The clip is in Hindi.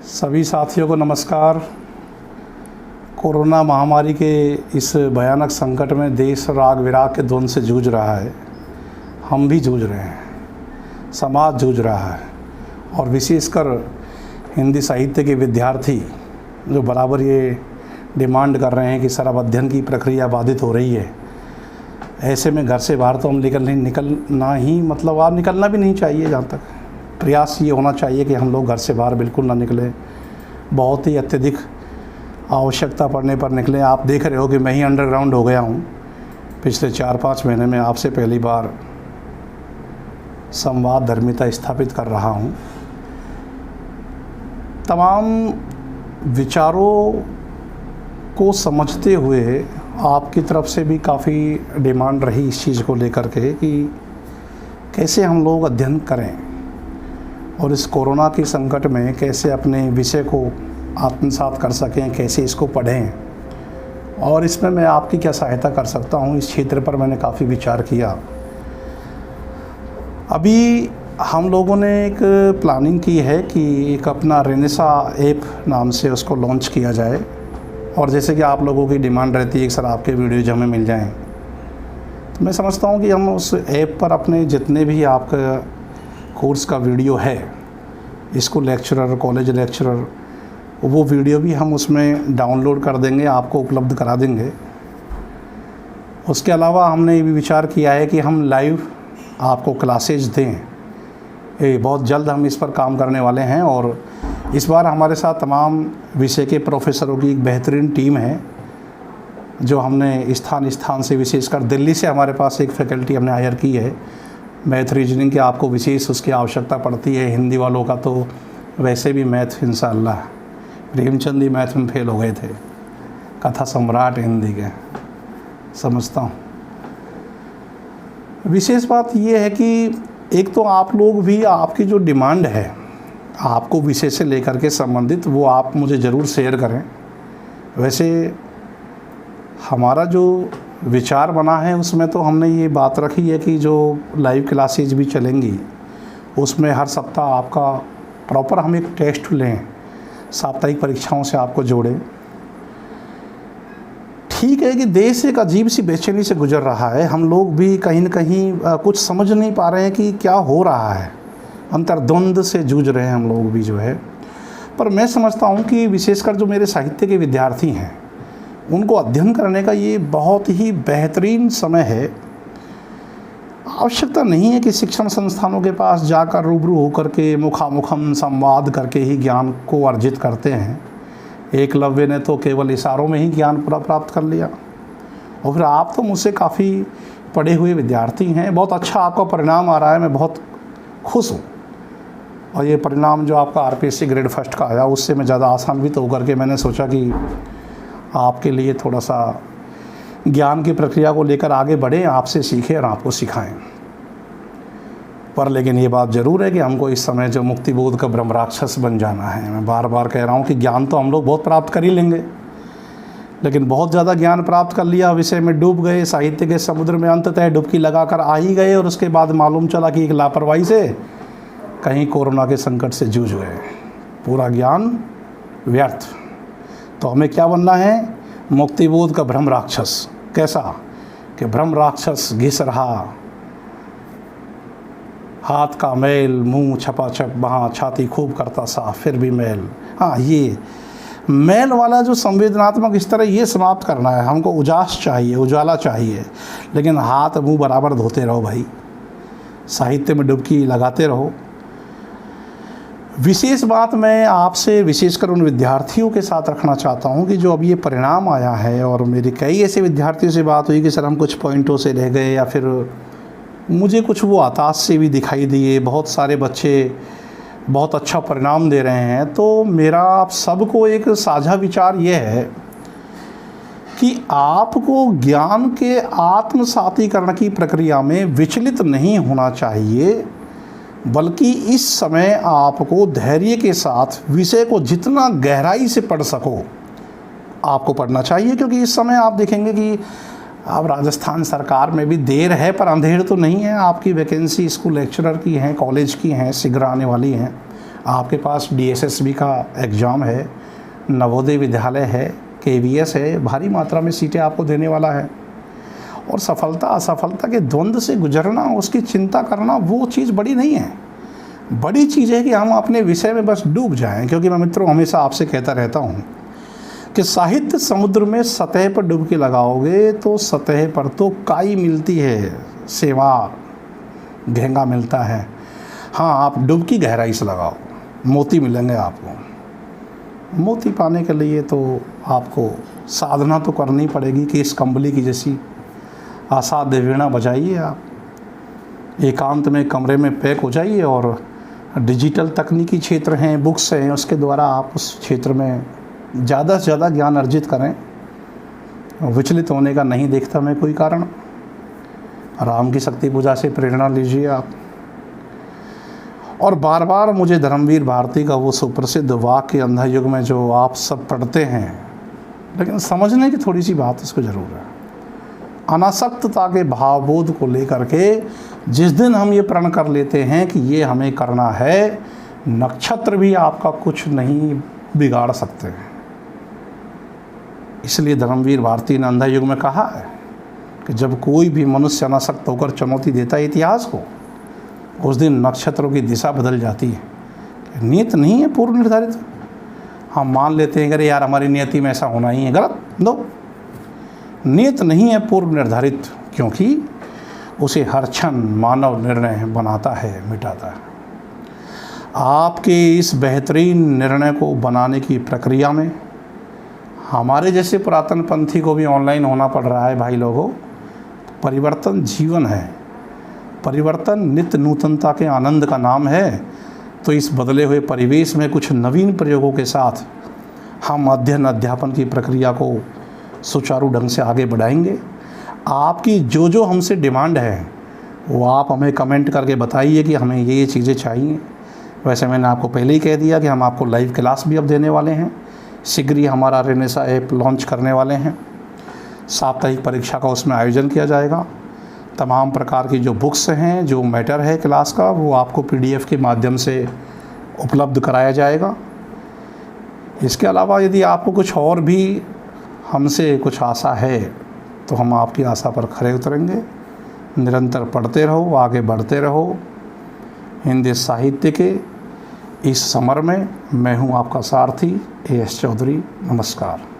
सभी साथियों को नमस्कार। कोरोना महामारी के इस भयानक संकट में देश राग विराग के द्वंद से जूझ रहा है। हम भी जूझ रहे हैं, समाज जूझ रहा है और विशेषकर हिंदी साहित्य के विद्यार्थी जो बराबर ये डिमांड कर रहे हैं कि सर अब अध्ययन की प्रक्रिया बाधित हो रही है। ऐसे में घर से बाहर तो हम निकलना ही मतलब आप निकलना भी नहीं चाहिए। जहाँ तक प्रयास ये होना चाहिए कि हम लोग घर से बाहर बिल्कुल ना निकलें, बहुत ही अत्यधिक आवश्यकता पड़ने पर निकलें। आप देख रहे हो कि मैं ही अंडरग्राउंड हो गया हूँ। पिछले 4-5 महीने में आपसे पहली बार संवाद धर्मिता स्थापित कर रहा हूँ। तमाम विचारों को समझते हुए आपकी तरफ से भी काफ़ी डिमांड रही इस चीज़ को लेकर के कि कैसे हम लोग अध्ययन करें और इस कोरोना के संकट में कैसे अपने विषय को आत्मसात कर सकें, कैसे इसको पढ़ें और इसमें मैं आपकी क्या सहायता कर सकता हूं। इस क्षेत्र पर मैंने काफ़ी विचार किया। अभी हम लोगों ने एक प्लानिंग की है कि एक अपना रेनेसा ऐप नाम से उसको लॉन्च किया जाए और जैसे कि आप लोगों की डिमांड रहती है कि सर आपके वीडियोज हमें मिल जाएं, तो मैं समझता हूं कि हम उस ऐप पर अपने जितने भी आपका कोर्स का वीडियो है, स्कूल लेक्चरर, कॉलेज लेक्चरर, वो वीडियो भी हम उसमें डाउनलोड कर देंगे, आपको उपलब्ध करा देंगे। उसके अलावा हमने ये भी विचार किया है कि हम लाइव आपको क्लासेज दें। ये बहुत जल्द हम इस पर काम करने वाले हैं और इस बार हमारे साथ तमाम विषय के प्रोफेसरों की एक बेहतरीन टीम है जो हमने स्थान से, विशेषकर दिल्ली से हमारे पास एक फैकल्टी हमने हायर की है। मैथ रीजनिंग की आपको विशेष उसकी आवश्यकता पड़ती है। हिंदी वालों का तो वैसे भी मैथ इंशाअल्लाह, प्रेमचंद ही मैथ में फेल हो गए थे, कथा सम्राट हिंदी के, समझता हूँ। विशेष बात ये है कि एक तो आप लोग भी आपकी जो डिमांड है आपको विषय से लेकर के संबंधित, वो आप मुझे ज़रूर शेयर करें। वैसे हमारा जो विचार बना है उसमें तो हमने ये बात रखी है कि जो लाइव क्लासेज भी चलेंगी उसमें हर सप्ताह आपका प्रॉपर हम एक टेस्ट लें, साप्ताहिक परीक्षाओं से आपको जोड़ें। ठीक है कि देश एक अजीब सी बेचैनी से गुजर रहा है। हम लोग भी कहीं न कहीं कुछ समझ नहीं पा रहे हैं कि क्या हो रहा है, अंतर्द्वंद से जूझ रहे हैं हम लोग भी जो है। पर मैं समझता हूँ कि विशेषकर जो मेरे साहित्य के विद्यार्थी हैं उनको अध्ययन करने का ये बहुत ही बेहतरीन समय है। आवश्यकता नहीं है कि शिक्षण संस्थानों के पास जाकर रूबरू होकर के मुखामुखम संवाद करके ही ज्ञान को अर्जित करते हैं। एकलव्य ने तो केवल इशारों में ही ज्ञान पूरा प्राप्त कर लिया और फिर आप तो मुझसे काफ़ी पढ़े हुए विद्यार्थी हैं। बहुत अच्छा आपका परिणाम आ रहा है, मैं बहुत खुश हूँ। और ये परिणाम जो आपका आरपीएससी ग्रेड फर्स्ट का आया उससे मैं ज़्यादा आसान्वित होकर के मैंने सोचा कि आपके लिए थोड़ा सा ज्ञान की प्रक्रिया को लेकर आगे बढ़ें, आपसे सीखें और आपको सिखाएं। पर लेकिन ये बात ज़रूर है कि हमको इस समय जो मुक्तिबोध का ब्रह्म राक्षस बन जाना है। मैं बार बार कह रहा हूँ कि ज्ञान तो हम लोग बहुत प्राप्त कर ही लेंगे, लेकिन बहुत ज़्यादा ज्ञान प्राप्त कर लिया, विषय में डूब गए, साहित्य के समुद्र में अंततः डुबकी लगाकर आ ही गए और उसके बाद मालूम चला कि एक लापरवाही से कहीं कोरोना के संकट से जूझ गए, पूरा ज्ञान व्यर्थ। तो हमें क्या बनना है? मुक्तिबोध का ब्रह्म राक्षस। कैसा कि ब्रह्म राक्षस घिस रहा, हाथ का मैल, मुंह छपाछप, वहाँ छाती खूब करता साफ, फिर भी मैल। हाँ, ये मैल वाला जो संवेदनात्मक इस तरह ये समाप्त करना है। हमको उजास चाहिए, उजाला चाहिए, लेकिन हाथ मुंह बराबर धोते रहो भाई, साहित्य में डुबकी लगाते रहो। विशेष बात मैं आपसे विशेषकर उन विद्यार्थियों के साथ रखना चाहता हूं कि जो अब ये परिणाम आया है और मेरे कई ऐसे विद्यार्थियों से बात हुई कि सर हम कुछ पॉइंटों से रह गए या फिर मुझे कुछ वो हताश से भी दिखाई दिए। बहुत सारे बच्चे बहुत अच्छा परिणाम दे रहे हैं। तो मेरा आप सबको एक साझा विचार ये है कि आपको ज्ञान के आत्मसातीकरण की प्रक्रिया में विचलित नहीं होना चाहिए, बल्कि इस समय आपको धैर्य के साथ विषय को जितना गहराई से पढ़ सको आपको पढ़ना चाहिए। क्योंकि इस समय आप देखेंगे कि अब राजस्थान सरकार में भी देर है पर अंधेर तो नहीं है। आपकी वैकेंसी स्कूल लेक्चरर की हैं, कॉलेज की हैं, शीघ्र आने वाली हैं। आपके पास DSSB का एग्ज़ाम है, नवोदय विद्यालय है, KVS है, भारी मात्रा में सीटें आपको देने वाला है। और सफलता असफलता के द्वंद्व से गुजरना, उसकी चिंता करना, वो चीज़ बड़ी नहीं है। बड़ी चीज़ है कि हम अपने विषय में बस डूब जाएं। क्योंकि मैं मित्रों हमेशा आपसे कहता रहता हूँ कि साहित्य समुद्र में सतह पर डुबकी लगाओगे तो सतह पर तो काई मिलती है, सेवा घेंगा मिलता है। हाँ, आप डुबकी गहराई से लगाओ, मोती मिलेंगे आपको। मोती पाने के लिए तो आपको साधना तो करनी पड़ेगी कि इस कंबली की जैसी असाध्य वीणा बजाइए। आप एकांत में कमरे में पैक हो जाइए और डिजिटल तकनीकी क्षेत्र हैं, बुक्स हैं, उसके द्वारा आप उस क्षेत्र में ज़्यादा से ज़्यादा ज्ञान अर्जित करें। विचलित होने का नहीं देखता मैं कोई कारण। राम की शक्ति पूजा से प्रेरणा लीजिए आप। और बार बार मुझे धर्मवीर भारती का वो सुप्रसिद्ध वाक्य अंधा युग में जो आप सब पढ़ते हैं, लेकिन समझने की थोड़ी सी बात इसको ज़रूर है। अनासक्तता के भावबोध को लेकर के जिस दिन हम ये प्रण कर लेते हैं कि ये हमें करना है, नक्षत्र भी आपका कुछ नहीं बिगाड़ सकते हैं। इसलिए धर्मवीर भारती ने अंधा युग में कहा है कि जब कोई भी मनुष्य अनासक्त होकर चुनौती देता है इतिहास को, उस दिन नक्षत्रों की दिशा बदल जाती है। नियत नहीं है पूर्व निर्धारित। हम मान लेते हैं अरे यार हमारी नियति में ऐसा होना ही है, गलत। नो, नियत नहीं है पूर्व निर्धारित, क्योंकि उसे हर क्षण मानव निर्णय बनाता है, मिटाता है। आपके इस बेहतरीन निर्णय को बनाने की प्रक्रिया में हमारे जैसे पुरातन पंथी को भी ऑनलाइन होना पड़ रहा है। भाई लोगों, परिवर्तन जीवन है, परिवर्तन नित्य नूतनता के आनंद का नाम है। तो इस बदले हुए परिवेश में कुछ नवीन प्रयोगों के साथ हम अध्ययन अध्यापन की प्रक्रिया को सुचारू ढंग से आगे बढ़ाएंगे। आपकी जो जो हमसे डिमांड है वो आप हमें कमेंट करके बताइए कि हमें ये चीज़ें चाहिए। वैसे मैंने आपको पहले ही कह दिया कि हम आपको लाइव क्लास भी अब देने वाले हैं। शीघ्र ही हमारा रेनेसा ऐप लॉन्च करने वाले हैं। साप्ताहिक परीक्षा का उसमें आयोजन किया जाएगा। तमाम प्रकार की जो बुक्स हैं, जो मैटर है क्लास का, वो आपको PDF के माध्यम से उपलब्ध कराया जाएगा। इसके अलावा यदि आपको कुछ और भी हमसे कुछ आशा है तो हम आपकी आशा पर खरे उतरेंगे। निरंतर पढ़ते रहो, आगे बढ़ते रहो। हिंदी साहित्य के इस समर में मैं हूं आपका सारथी AS चौधरी। नमस्कार।